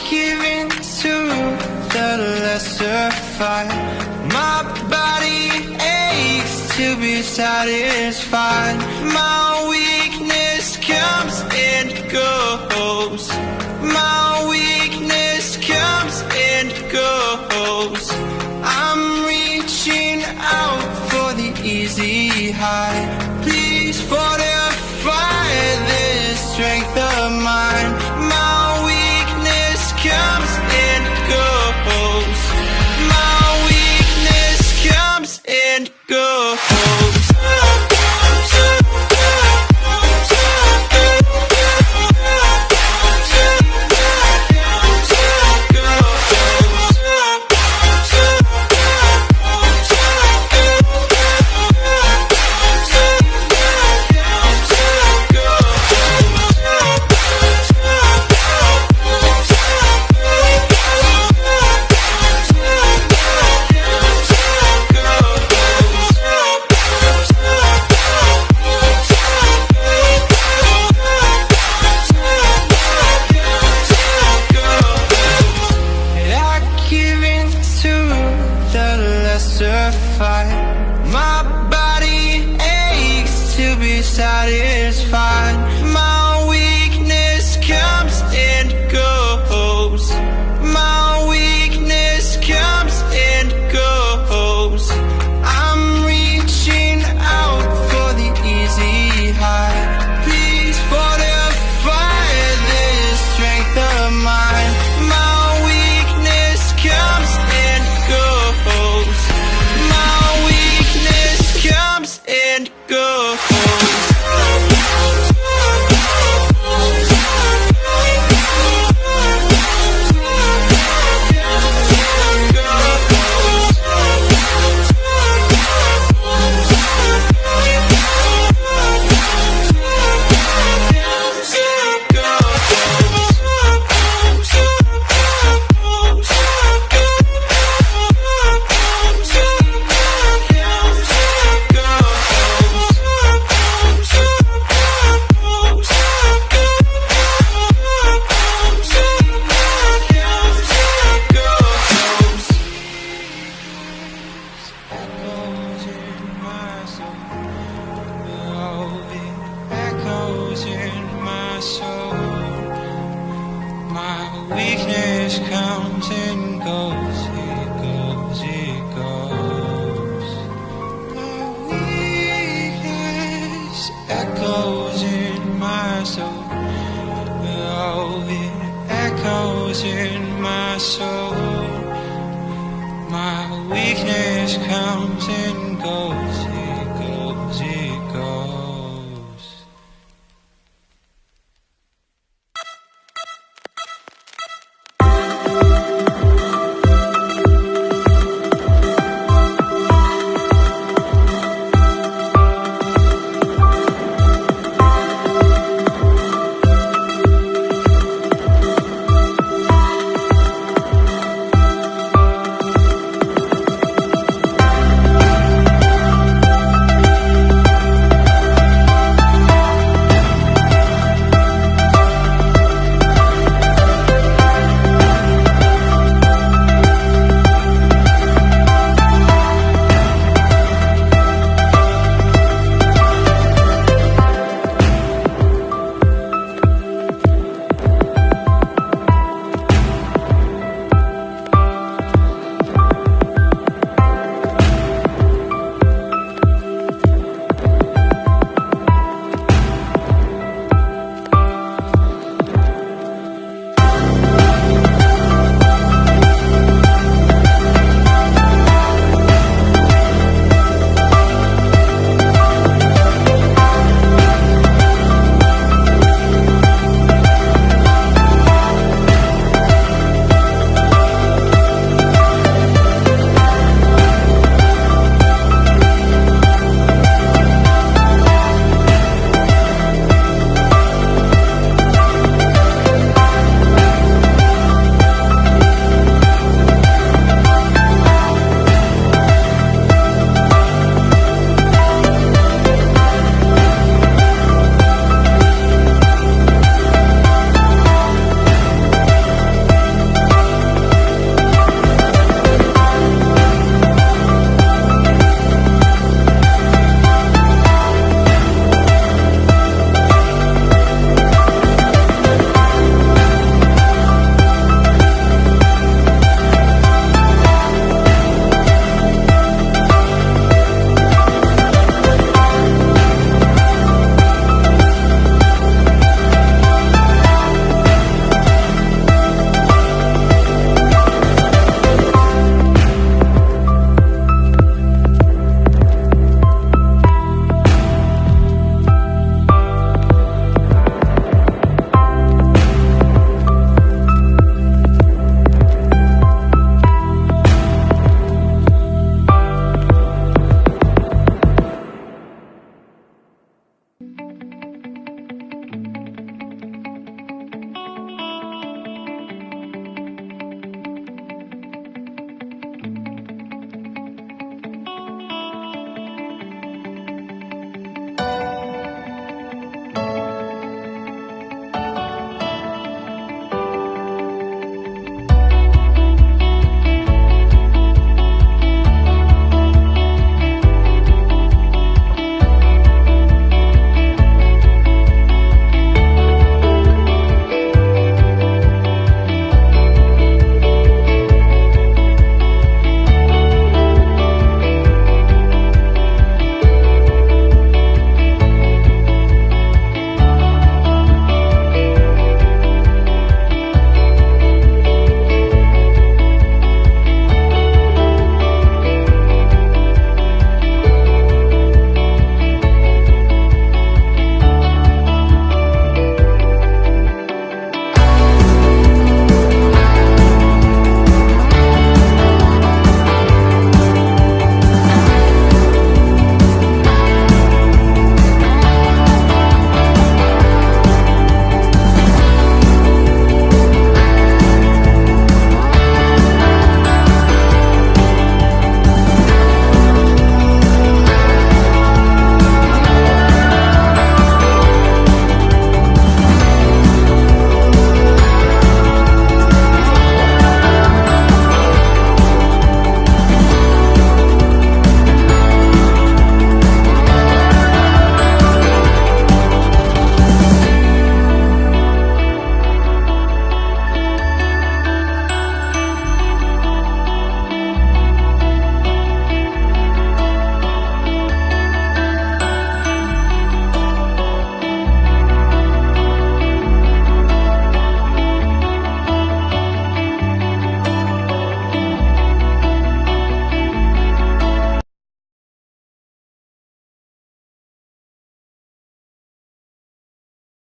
give in to the lesser fight. My body aches to be satisfied. My weakness comes and goes. My weakness comes and goes. I'm reaching out for the easy high. Please fortify this strength of mine. My weakness comes and goes. My weakness comes and goes. My body aches to be satisfied. My weakness comes and goes. My weakness comes and goes. I'm reaching out for the easy high. Please fortify this strength of mine. My weakness comes and goes. Comes and goes. Weakness comes and goes, it goes, it goes. My weakness echoes in my soul. Oh, it echoes in my soul. My weakness comes and goes.